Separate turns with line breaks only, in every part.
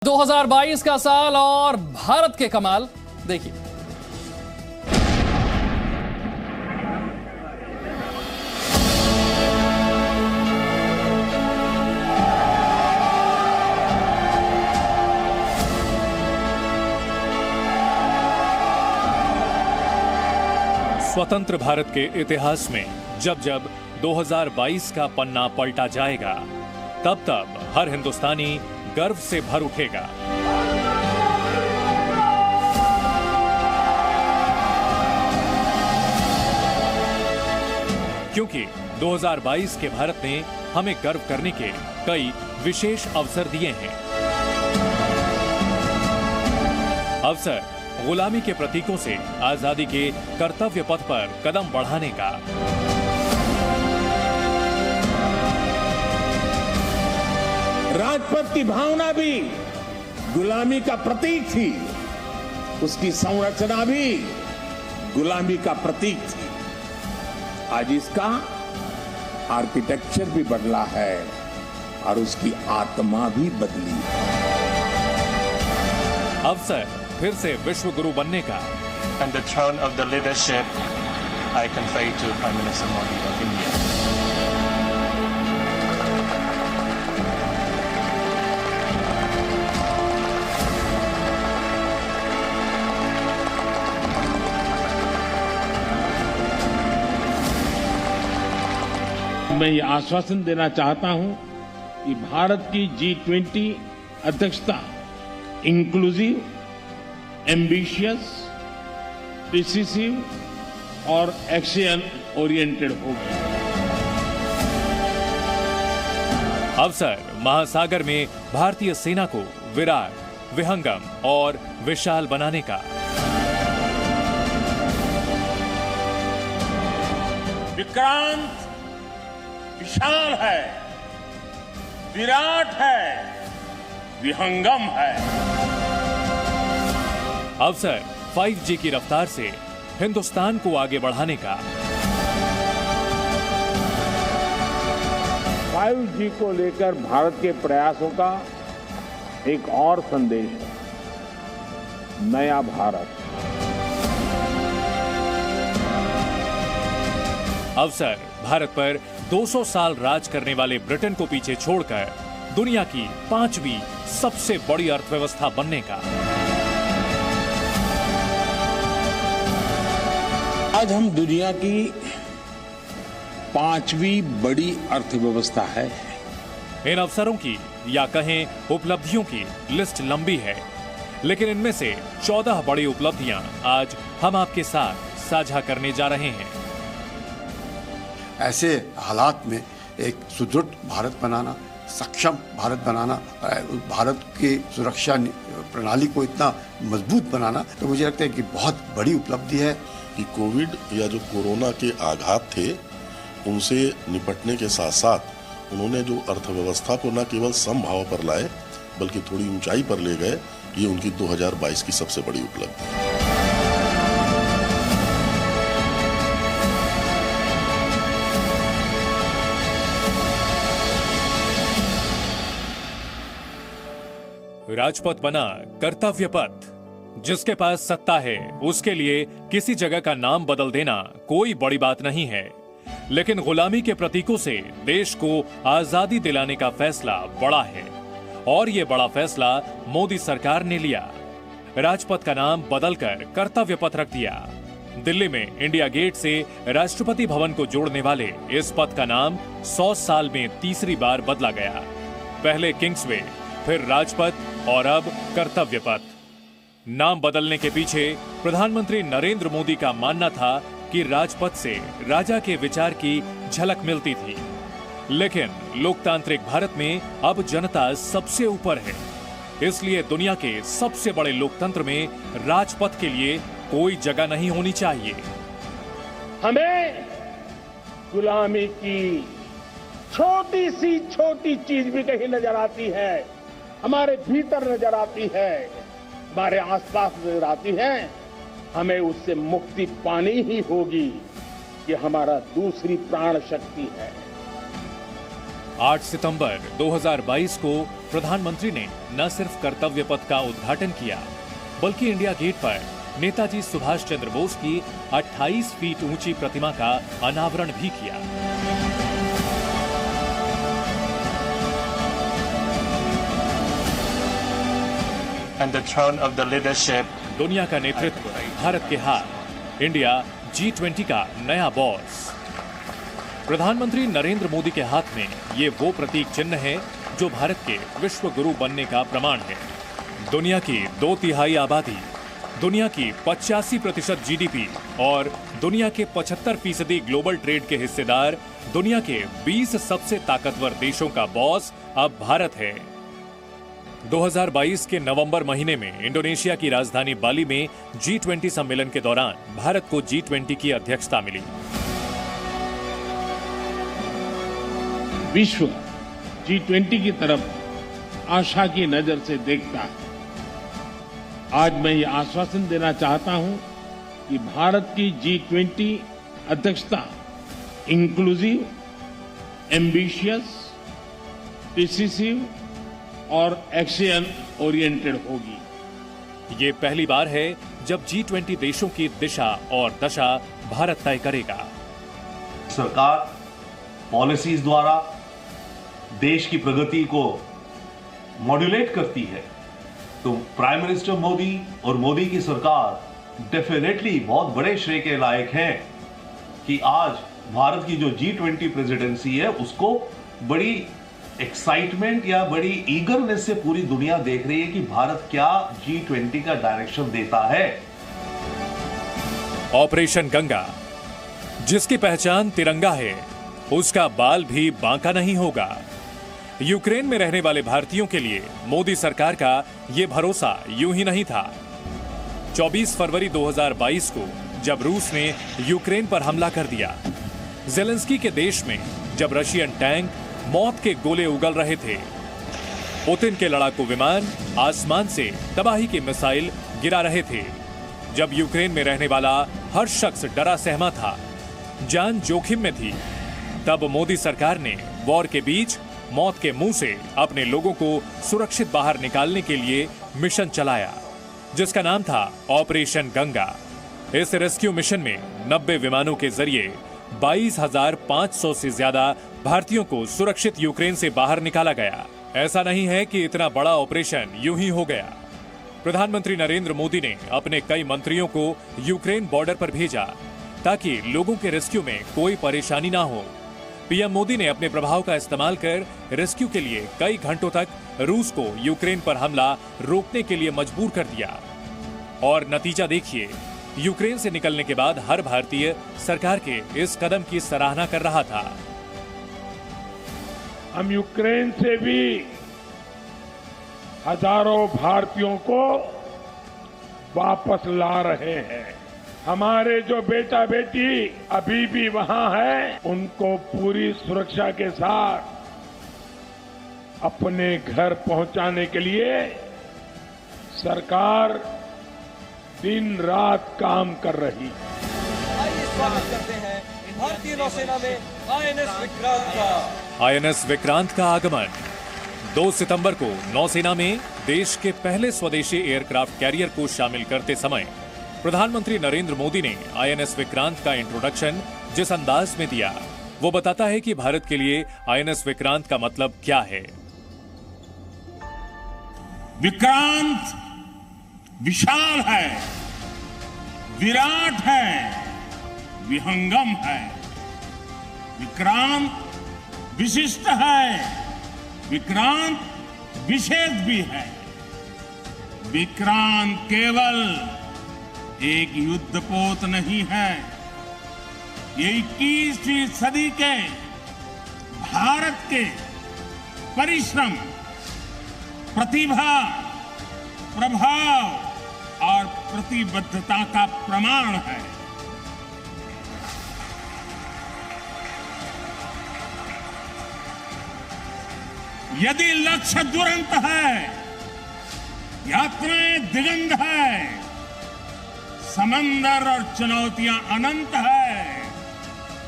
2022 का साल और भारत के कमाल देखिए। स्वतंत्र भारत के इतिहास में जब जब 2022 का पन्ना पलटा जाएगा, तब तब हर हिंदुस्तानी गर्व से भर उठेगा। क्योंकि 2022 के भारत ने हमें गर्व करने के कई विशेष अवसर दिए हैं। अवसर गुलामी के प्रतीकों से आजादी के कर्तव्य पथ पर कदम बढ़ाने का,
राजपथ की भावना भी गुलामी का प्रतीक थी, उसकी संरचना भी गुलामी का प्रतीक थी। आज इसका आर्किटेक्चर भी बदला है और उसकी आत्मा भी बदली है।
अवसर फिर से विश्व गुरु बनने का।
And the throne of the leadership I convey to Prime Minister Modi of India.
मैं ये आश्वासन देना चाहता हूं कि भारत की G20 अध्यक्षता इंक्लूसिव, एम्बिशियस, डिसिसिव और एक्शन ओरिएंटेड होगी।
अवसर महासागर में भारतीय सेना को विराट, विहंगम और विशाल बनाने का।
विक्रांत विशाल है, विराट है, विहंगम है।
अवसर 5G की रफ्तार से हिंदुस्तान को आगे बढ़ाने का।
5G को लेकर भारत के प्रयासों का एक और संदेश है, नया भारत।
अवसर भारत पर 200 साल राज करने वाले ब्रिटेन को पीछे छोड़कर दुनिया की 5वीं सबसे बड़ी अर्थव्यवस्था बनने का।
आज हम दुनिया की 5वीं बड़ी अर्थव्यवस्था है।
इन अवसरों की या कहें उपलब्धियों की लिस्ट लंबी है, लेकिन इनमें से 14 बड़ी उपलब्धियां आज हम आपके साथ साझा करने जा रहे हैं।
ऐसे हालात में एक सुदृढ़ भारत बनाना, सक्षम भारत बनाना, भारत की सुरक्षा प्रणाली को इतना मजबूत बनाना, तो मुझे लगता है कि बहुत बड़ी उपलब्धि है
कि कोविड या जो कोरोना के आघात थे उनसे निपटने के साथ साथ उन्होंने जो अर्थव्यवस्था को न केवल समभाव पर लाए बल्कि थोड़ी ऊंचाई पर ले गए, ये उनकी 2022 की सबसे बड़ी उपलब्धि है।
राजपथ बना कर्तव्य पथ। जिसके पास सत्ता है उसके लिए किसी जगह का नाम बदल देना कोई बड़ी बात नहीं है, लेकिन गुलामी के प्रतीकों से देश को आजादी दिलाने का फैसला बड़ा है और ये बड़ा फैसला मोदी सरकार ने लिया। राजपथ का नाम बदलकर कर्तव्य पथ रख दिया। दिल्ली में इंडिया गेट से राष्ट्रपति भवन को जोड़ने वाले इस पथ का नाम 100 साल में तीसरी बार बदला गया। पहले किंग्सवे, फिर राजपथ और अब कर्तव्य पथ। नाम बदलने के पीछे प्रधानमंत्री नरेंद्र मोदी का मानना था कि राजपथ से राजा के विचार की झलक मिलती थी, लेकिन लोकतांत्रिक भारत में अब जनता सबसे ऊपर है, इसलिए दुनिया के सबसे बड़े लोकतंत्र में राजपथ के लिए कोई जगह नहीं होनी चाहिए।
हमें गुलामी की छोटी सी छोटी चीज भी कहीं नजर आती है, हमारे भीतर नजर आती है, हमारे आसपास नजर आती है, हमें उससे मुक्ति पानी ही होगी। ये हमारा दूसरी प्राण शक्ति है।
8 सितंबर 2022 को प्रधानमंत्री ने न सिर्फ कर्तव्य पथ का उद्घाटन किया, बल्कि इंडिया गेट पर नेताजी सुभाष चंद्र बोस की 28 फीट ऊंची प्रतिमा का अनावरण भी किया।
And the throne of the leadership.
दुनिया का नेतृत्व भारत के हाथ, इंडिया G20 का नया बॉस। प्रधानमंत्री नरेंद्र मोदी के हाथ में ये वो प्रतीक चिन्ह है जो भारत के विश्व गुरु बनने का प्रमाण है। दुनिया की 2/3 आबादी, दुनिया की 85% जीडीपी और दुनिया के 75% ग्लोबल ट्रेड के हिस्सेदार, दुनिया के 20 सबसे ताकतवर देशों का बॉस अब भारत है। 2022 के नवंबर महीने में इंडोनेशिया की राजधानी बाली में G20 सम्मेलन के दौरान भारत को G20 की अध्यक्षता मिली।
विश्व G20 की तरफ आशा की नजर से देखता है। आज मैं ये आश्वासन देना चाहता हूं कि भारत की G20 अध्यक्षता इंक्लूसिव, एम्बिशियस, डिसिसिव और एक्शन ओरिएंटेड होगी।
ये पहली बार है जब G20 देशों की दिशा और दशा भारत तय करेगा।
सरकार पॉलिसीज द्वारा देश की प्रगति को मॉड्यूलेट करती है, तो प्राइम मिनिस्टर मोदी और मोदी की सरकार डेफिनेटली बहुत बड़े श्रेय के लायक हैं कि आज भारत की जो G20 प्रेसिडेंसी है उसको बड़ी एक्साइटमेंट या बड़ी ईगरनेस से पूरी दुनिया देख रही है कि भारत क्या G20 का डायरेक्शन देता है।
ऑपरेशन गंगा, जिसकी पहचान तिरंगा है, उसका बाल भी बांका नहीं होगा। यूक्रेन में रहने वाले भारतीयों के लिए मोदी सरकार का यह भरोसा यूं ही नहीं था। 24 फरवरी 2022 को जब रूस ने यूक्रेन पर हमला कर दिया, जेलेंस्की के देश में जब रशियन टैंक मौत के गोले उगल रहे थे, पुतिन के लड़ाकू विमान आसमान से तबाही की मिसाइल गिरा रहे थे, जब यूक्रेन में रहने वाला हर शख्स डरा सहमा था, जान जोखिम में थी, तब मोदी सरकार ने वॉर के बीच मौत के मुंह से अपने लोगों को सुरक्षित बाहर निकालने के लिए मिशन चलाया, जिसका नाम था ऑपरेशन गंगा। इस रेस्क्यू मिशन में 90 विमानों के जरिए 22,500 से ज्यादा भारतीयों को सुरक्षित यूक्रेन से बाहर निकाला गया। ऐसा नहीं है कि इतना बड़ा ऑपरेशन यूं ही हो गया। प्रधानमंत्री नरेंद्र मोदी ने अपने कई मंत्रियों को यूक्रेन बॉर्डर पर भेजा ताकि लोगों के रेस्क्यू में कोई परेशानी ना हो। पीएम मोदी ने अपने प्रभाव का इस्तेमाल कर रेस्क्यू के लिए कई घंटों तक रूस को यूक्रेन पर हमला रोकने के लिए मजबूर कर दिया। और नतीजा देखिए, यूक्रेन से निकलने के बाद हर भारतीय सरकार के इस कदम की सराहना कर रहा था।
हम यूक्रेन से भी हजारों भारतीयों को वापस ला रहे हैं। हमारे जो बेटा बेटी अभी भी वहां है, उनको पूरी सुरक्षा के साथ अपने घर पहुंचाने के लिए सरकार दिन रात काम कर रही है।
आइए स्वागत करते हैं भारतीय नौसेना में आईएनएस विक्रांत का।
आईएनएस विक्रांत का आगमन 2 सितंबर को नौसेना में देश के पहले स्वदेशी एयरक्राफ्ट कैरियर को शामिल करते समय प्रधानमंत्री नरेंद्र मोदी ने आईएनएस विक्रांत का इंट्रोडक्शन जिस अंदाज में दिया, वो बताता है कि भारत के लिए आईएनएस विक्रांत का मतलब क्या है।
विक्रांत विशाल है, विराट है, विहंगम है। विक्रांत विशिष्ट है, विक्रांत विशेष भी है। विक्रांत केवल एक युद्धपोत नहीं है, ये 21वीं सदी के भारत के परिश्रम, प्रतिभा, प्रभाव और प्रतिबद्धता का प्रमाण है। यदि लक्ष्य दुरंत है, यात्राएं दिगंत है, समंदर और चुनौतियां अनंत है,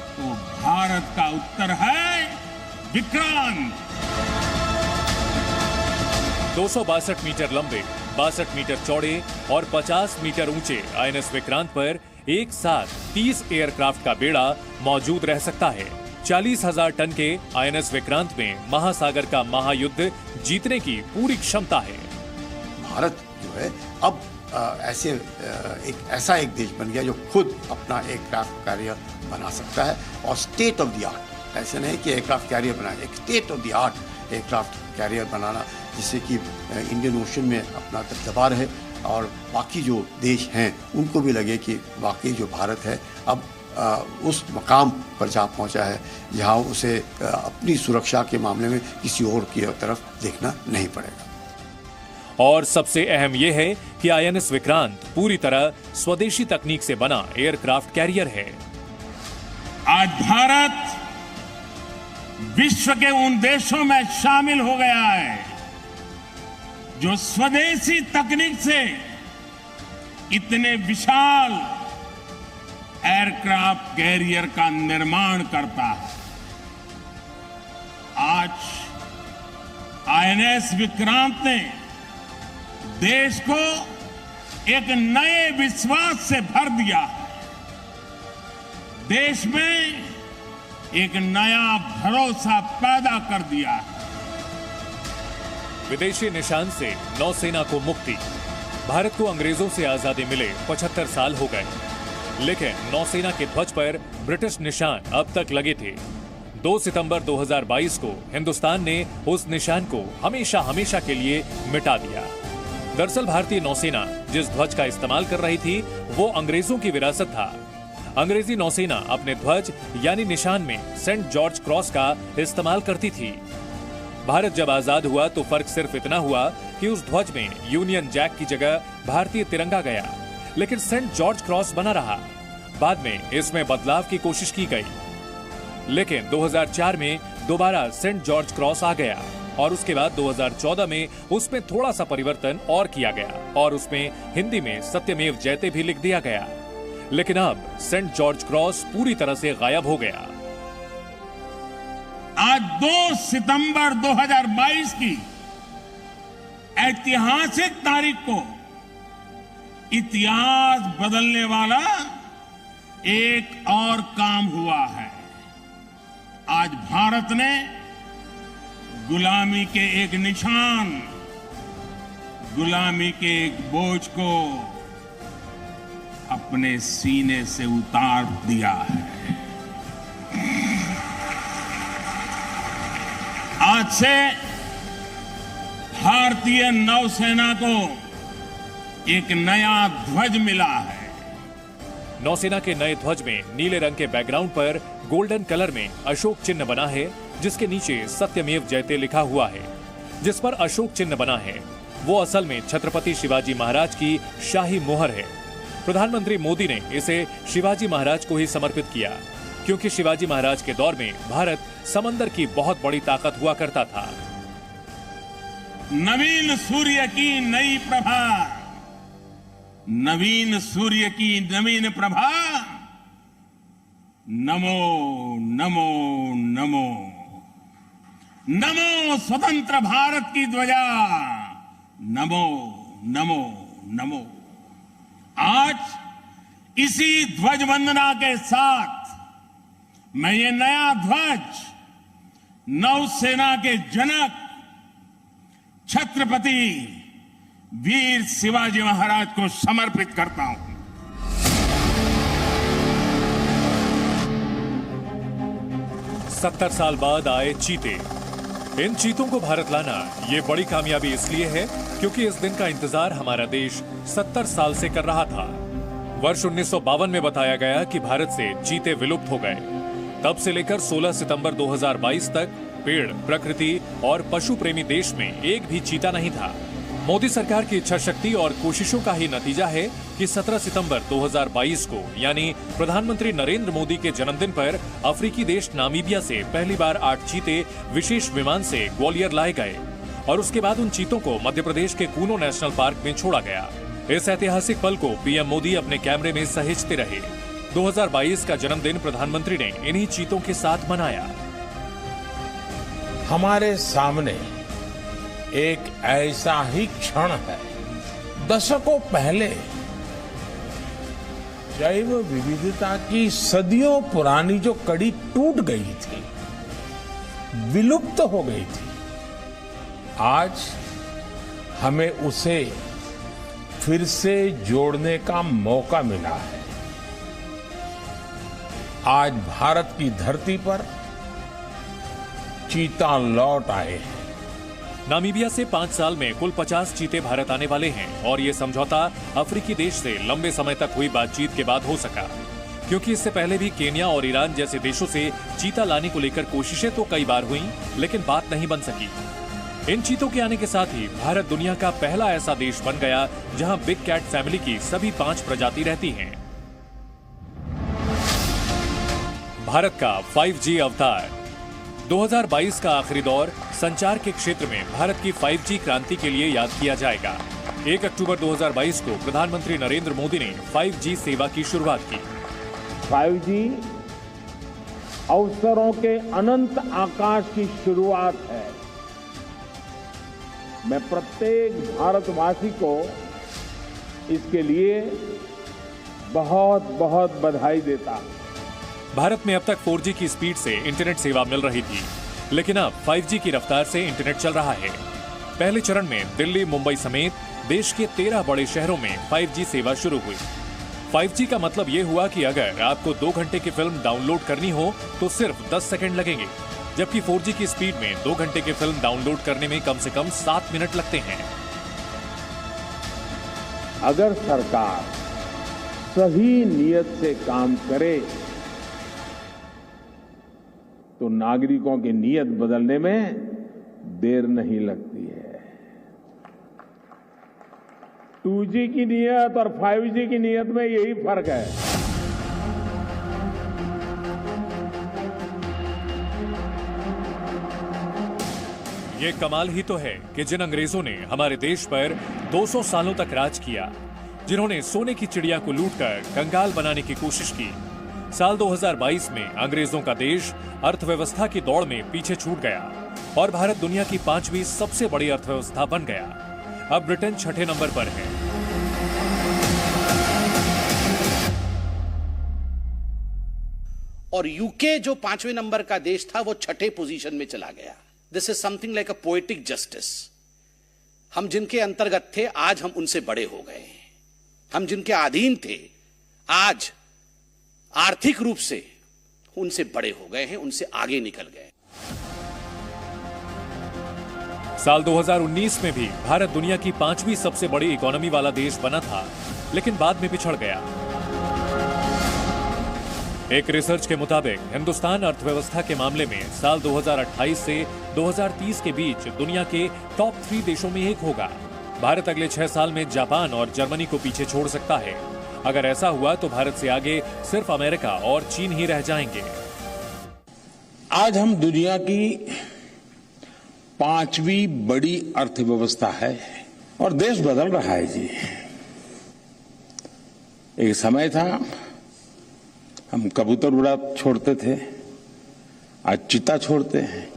तो भारत का उत्तर है विक्रांत।
262 मीटर लंबे, 62 मीटर चौड़े और 50 मीटर ऊंचे आईएनएस विक्रांत पर एक साथ 30 एयरक्राफ्ट का बेड़ा मौजूद रह सकता है। 40,000 टन के आईएनएस विक्रांत में महासागर का महायुद्ध जीतने की पूरी क्षमता है।
भारत जो है अब ऐसा एक देश बन गया जो खुद अपना एयरक्राफ्ट कैरियर बना सकता है और स्टेट ऑफ द आर्ट, ऐसे नहीं कि एयरक्राफ्ट कैरियर बनाए, एक state of the art aircraft carrier बनाना, जिससे कि इंडियन ओशन में अपना दबदबा रहे और बाकी जो देश हैं उनको भी लगे कि वाकई जो भारत है अब उस मकाम पर जा पहुंचा है जहां उसे अपनी सुरक्षा के मामले में किसी और की तरफ देखना नहीं पड़ेगा।
और सबसे अहम यह है कि आईएनएस विक्रांत पूरी तरह स्वदेशी तकनीक से बना एयरक्राफ्ट कैरियर है।
आज भारत विश्व के उन देशों में शामिल हो गया है जो स्वदेशी तकनीक से इतने विशाल एयरक्राफ्ट कैरियर का निर्माण करता है। आज आईएनएस विक्रांत ने देश को एक नए विश्वास से भर दिया है। देश में एक नया भरोसा पैदा कर दिया है।
विदेशी निशान से नौसेना को मुक्ति। भारत को अंग्रेजों से आजादी मिले 75 साल हो गए, लेकिन नौसेना के ध्वज पर ब्रिटिश निशान अब तक लगे थे। 2 सितंबर 2022 को हिंदुस्तान ने उस निशान को हमेशा हमेशा के लिए मिटा दिया। दरअसल भारतीय नौसेना जिस ध्वज का इस्तेमाल कर रही थी वो अंग्रेजों की विरासत था। अंग्रेजी नौसेना अपने ध्वज यानी निशान में सेंट जॉर्ज क्रॉस का इस्तेमाल करती थी। भारत जब आजाद हुआ तो फर्क सिर्फ इतना हुआ कि उस ध्वज में यूनियन जैक की जगह भारतीय तिरंगा गया, लेकिन सेंट जॉर्ज क्रॉस बना रहा। बाद में इसमें बदलाव की कोशिश की गई, लेकिन 2004 में दोबारा सेंट जॉर्ज क्रॉस आ गया और उसके बाद 2014 में उसमें थोड़ा सा परिवर्तन और किया गया और उसमें हिंदी में सत्यमेव जयते भी लिख दिया गया। लेकिन अब सेंट जॉर्ज क्रॉस पूरी तरह से गायब हो गया।
आज 2 सितंबर 2022 की ऐतिहासिक तारीख को इतिहास बदलने वाला एक और काम हुआ है। आज भारत ने गुलामी के एक निशान, गुलामी के एक बोझ को अपने सीने से उतार दिया है। आज से भारतीय नौसेना को एक नया ध्वज मिला है।
नौसेना के नए ध्वज में नीले रंग के बैकग्राउंड पर गोल्डन कलर में अशोक चिन्ह बना है, जिसके नीचे सत्यमेव जयते लिखा हुआ है। जिस पर अशोक चिन्ह बना है वो असल में छत्रपति शिवाजी महाराज की शाही मोहर है। प्रधानमंत्री मोदी ने इसे शिवाजी महाराज को ही समर्पित किया, क्योंकि शिवाजी महाराज के दौर में भारत समंदर की बहुत बड़ी ताकत हुआ करता था।
नवीन सूर्य की नई प्रभा, नवीन सूर्य की नवीन प्रभा, नमो नमो नमो नमो स्वतंत्र भारत की ध्वजा, नमो नमो नमो। आज इसी ध्वज वंदना के साथ मैं ये नया ध्वज नौसेना के जनक छत्रपति वीर शिवाजी महाराज को समर्पित करता हूं।
सत्तर साल बाद आए चीते। इन चीतों को भारत लाना ये बड़ी कामयाबी इसलिए है क्योंकि इस दिन का इंतजार हमारा देश 70 साल से कर रहा था। वर्ष 1952 में बताया गया कि भारत से चीते विलुप्त हो गए। तब से लेकर 16 सितंबर 2022 तक पेड़, प्रकृति और पशु प्रेमी देश में एक भी चीता नहीं था। मोदी सरकार की इच्छा शक्ति और कोशिशों का ही नतीजा है कि 17 सितंबर 2022 को यानी प्रधानमंत्री नरेंद्र मोदी के जन्मदिन पर अफ्रीकी देश नामीबिया से पहली बार 8 चीते विशेष विमान से ग्वालियर लाए गए और उसके बाद उन चीतों को मध्य प्रदेश के कूनो नेशनल पार्क में छोड़ा गया। इस ऐतिहासिक पल को पीएम मोदी अपने कैमरे में सहेजते रहे। 2022 का जन्मदिन प्रधानमंत्री ने इन्हीं चीतों के साथ मनाया।
हमारे सामने एक ऐसा ही क्षण है। दशकों पहले जैव विविधता की सदियों पुरानी जो कड़ी टूट गई थी, विलुप्त हो गई थी, आज हमें उसे फिर से जोड़ने का मौका मिला है। आज भारत की धरती पर चीता लौट आए हैं।
नामीबिया से 5 साल में कुल 50 चीते भारत आने वाले हैं और ये समझौता अफ्रीकी देश से लंबे समय तक हुई बातचीत के बाद हो सका, क्योंकि इससे पहले भी केन्या और ईरान जैसे देशों से चीता लाने को लेकर कोशिशें तो कई बार हुई, लेकिन बात नहीं बन सकी। इन चीतों के आने के साथ ही भारत दुनिया का पहला ऐसा देश बन गया जहां बिग कैट फैमिली की सभी 5 प्रजाति रहती हैं। भारत का 5G अवतार। 2022 का आखिरी दौर संचार के क्षेत्र में भारत की 5G क्रांति के लिए याद किया जाएगा। 1 अक्टूबर 2022 को प्रधानमंत्री नरेंद्र मोदी ने 5G सेवा की शुरुआत की।
5G अवसरों के अनंत आकाश की शुरुआत है। मैं प्रत्येक भारतवासी को इसके लिए बहुत बहुत बधाई देता हूं।
भारत में अब तक 4G की स्पीड से इंटरनेट सेवा मिल रही थी, लेकिन अब 5G की रफ्तार से इंटरनेट चल रहा है। पहले चरण में दिल्ली, मुंबई समेत देश के 13 बड़े शहरों में 5G सेवा शुरू हुई। 5G का मतलब ये हुआ कि अगर आपको 2 घंटे की फिल्म डाउनलोड करनी हो तो सिर्फ 10 सेकंड लगेंगे, जबकि 4G की स्पीड में 2 घंटे की फिल्म डाउनलोड करने में कम से कम 7 मिनट लगते हैं।
अगर सरकार सही नियत से काम करे तो नागरिकों की नियत बदलने में देर नहीं लगती है। 2G की नियत और 5G की नियत में यही फर्क है।
ये कमाल ही तो है कि जिन अंग्रेजों ने हमारे देश पर 200 सालों तक राज किया, जिन्होंने सोने की चिड़िया को लूटकर कंगाल बनाने की कोशिश की, साल 2022 में अंग्रेजों का देश अर्थव्यवस्था की दौड़ में पीछे छूट गया और भारत दुनिया की 5वीं सबसे बड़ी अर्थव्यवस्था बन गया। अब ब्रिटेन 6ठे नंबर पर है।
और यूके जो 5वें नंबर का देश था वो 6ठे पोजीशन में चला गया। This is something like a poetic justice. हम जिनके अंतर्गत थे आज हम उनसे बड़े हो गए हैं। हम जिनके अधीन थे आज आर्थिक रूप से उनसे बड़े हो गए हैं, उनसे आगे निकल गए।
साल 2019 में भी भारत दुनिया की 5वीं सबसे बड़ी इकोनॉमी वाला देश बना था, लेकिन बाद में पिछड़ गया। एक रिसर्च के मुताबिक हिंदुस्तान अर्थव्यवस्था के मामले में साल 2028 से 2030 के बीच दुनिया के टॉप 3 देशों में एक होगा। भारत अगले 6 साल में जापान और जर्मनी को पीछे छोड़ सकता है। अगर ऐसा हुआ तो भारत से आगे सिर्फ अमेरिका और चीन ही रह जाएंगे।
आज हम दुनिया की 5वीं बड़ी अर्थव्यवस्था है और देश बदल रहा है जी। एक समय था हम कबूतर उड़ा छोड़ते थे, आज चीता छोड़ते हैं।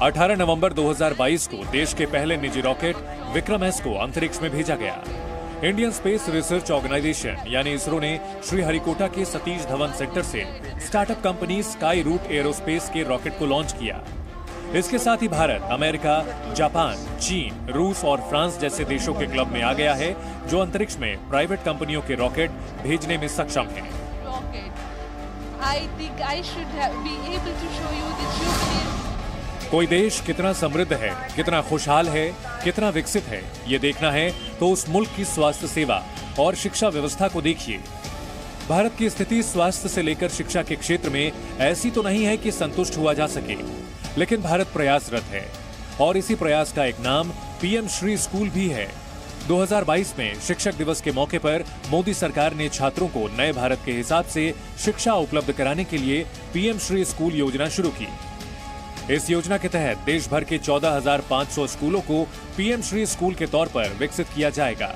18 नवंबर 2022 को देश के पहले निजी रॉकेट विक्रम एस को अंतरिक्ष में भेजा गया। इंडियन स्पेस रिसर्च ऑर्गेनाइजेशन यानी इसरो ने श्रीहरिकोटा के सतीश धवन सेंटर से startup company Skyroot Aerospace के रॉकेट को लॉन्च किया। इसके साथ ही भारत, अमेरिका, जापान, चीन, रूस और फ्रांस जैसे देशों के क्लब में आ गया है जो अंतरिक्ष में प्राइवेट कंपनियों के रॉकेट भेजने में सक्षम हैं। कोई देश कितना समृद्ध है, कितना खुशहाल है, कितना विकसित है, ये देखना है तो उस मुल्क की स्वास्थ्य सेवा और शिक्षा व्यवस्था को देखिए। भारत की स्थिति स्वास्थ्य से लेकर शिक्षा के क्षेत्र में ऐसी तो नहीं है कि संतुष्ट हुआ जा सके, लेकिन भारत प्रयासरत है और इसी प्रयास का एक नाम पीएम श्री स्कूल भी है। 2022 में शिक्षक दिवस के मौके पर मोदी सरकार ने छात्रों को नए भारत के हिसाब से शिक्षा उपलब्ध कराने के लिए पीएम श्री स्कूल योजना शुरू की। इस योजना के तहत देश भर के 14,500 स्कूलों को पीएम श्री स्कूल के तौर पर विकसित किया जाएगा।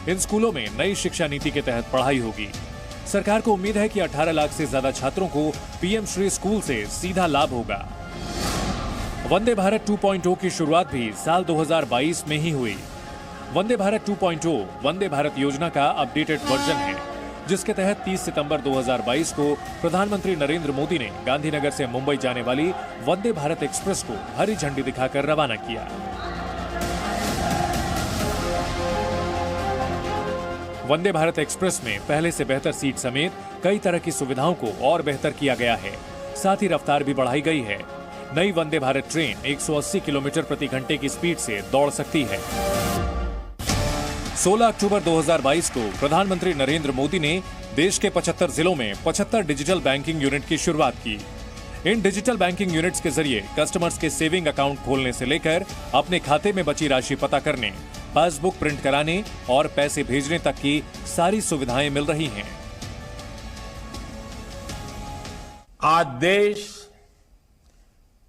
इन स्कूलों में नई शिक्षा नीति के तहत पढ़ाई होगी। सरकार को उम्मीद है कि 18 लाख से ज्यादा छात्रों को पीएम श्री स्कूल से सीधा लाभ होगा। वंदे भारत 2.0 की शुरुआत भी साल 2022 में ही हुई। वंदे भारत 2.0 वंदे भारत योजना का अपडेटेड वर्जन है, जिसके तहत 30 सितंबर 2022 को प्रधानमंत्री नरेंद्र मोदी ने गांधीनगर से मुंबई जाने वाली वंदे भारत एक्सप्रेस को हरी झंडी दिखाकर रवाना किया। वंदे भारत एक्सप्रेस में पहले से बेहतर सीट समेत कई तरह की सुविधाओं को और बेहतर किया गया है। साथ ही रफ्तार भी बढ़ाई गई है। नई वंदे भारत ट्रेन 180 किलोमीटर प्रति घंटे की स्पीड से दौड़ सकती है। 16 अक्टूबर 2022 को प्रधानमंत्री नरेंद्र मोदी ने देश के 75 जिलों में 75 डिजिटल बैंकिंग यूनिट की शुरुआत की। इन डिजिटल बैंकिंग यूनिट्स के जरिए कस्टमर्स के सेविंग अकाउंट खोलने से लेकर अपने खाते में बची राशि पता करने, पासबुक प्रिंट कराने और पैसे भेजने तक की सारी सुविधाएं मिल रही हैं।
आज देश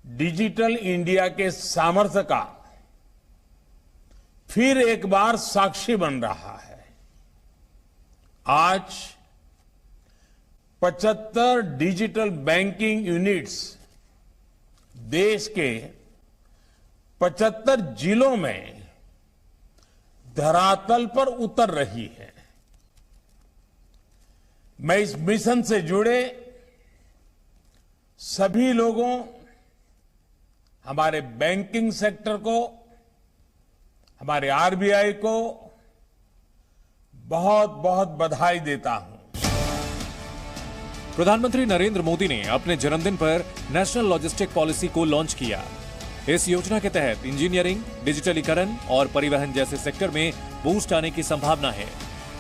डिजिटल इंडिया के सामर्थ्य का फिर एक बार साक्षी बन रहा है। आज 75 डिजिटल बैंकिंग यूनिट्स देश के 75 जिलों में धरातल पर उतर रही है। मैं इस मिशन से जुड़े सभी लोगों, हमारे बैंकिंग सेक्टर को, हमारे आरबीआई को बहुत बहुत बधाई देता हूं।
प्रधानमंत्री नरेंद्र मोदी ने अपने जन्मदिन पर नेशनल लॉजिस्टिक पॉलिसी को लॉन्च किया। इस योजना के तहत इंजीनियरिंग, डिजिटलीकरण और परिवहन जैसे सेक्टर में बूस्ट आने की संभावना है।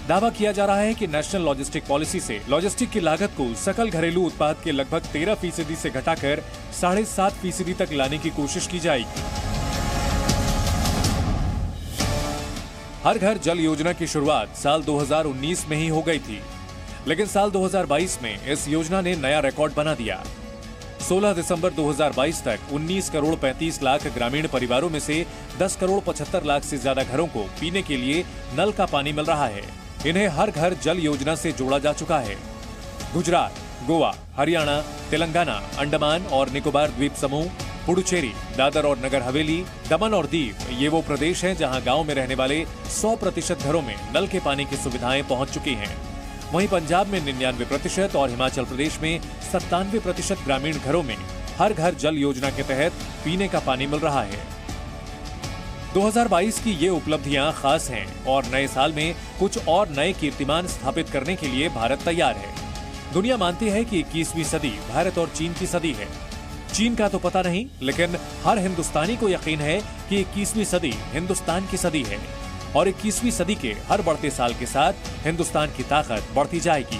दावा किया जा रहा है कि नेशनल लॉजिस्टिक पॉलिसी से लॉजिस्टिक की लागत को सकल घरेलू उत्पाद के लगभग 13% से घटाकर 7.5% तक लाने की कोशिश की जाएगी। हर घर जल योजना की शुरुआत साल 2019 में ही हो गई थी, लेकिन साल 2022 में इस योजना ने नया रिकॉर्ड बना दिया। 16 दिसंबर 2022 तक 19 करोड़ 35 लाख ग्रामीण परिवारों में से 10 करोड़ 75 लाख से ज्यादा घरों को पीने के लिए नल का पानी मिल रहा है। इन्हें हर घर जल योजना से जोड़ा जा चुका है। गुजरात, गोवा, हरियाणा, तेलंगाना, अंडमान और निकोबार द्वीप समूह, पुडुचेरी, दादर और नगर हवेली, दमन और दीव ये वो प्रदेश हैं जहां गांव में रहने वाले 100% घरों में नल के पानी की सुविधाएं पहुंच चुकी हैं। वहीं पंजाब में 99% और हिमाचल प्रदेश में 97% ग्रामीण घरों में हर घर जल योजना के तहत पीने का पानी मिल रहा है। 2022 की ये उपलब्धियां खास हैं और नए साल में कुछ और नए कीर्तिमान स्थापित करने के लिए भारत तैयार है। दुनिया मानती है कि 21वीं सदी भारत और चीन की सदी है। चीन का तो पता नहीं, लेकिन हर हिंदुस्तानी को यकीन है कि 21वीं सदी हिंदुस्तान की सदी है और 21वीं सदी के हर बढ़ते साल के साथ हिंदुस्तान की ताकत बढ़ती जाएगी।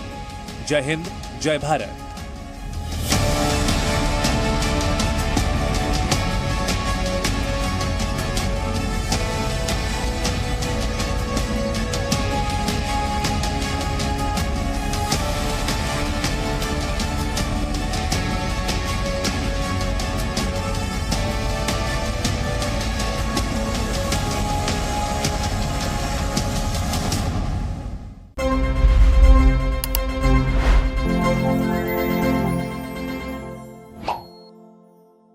जय हिंद, जय भारत।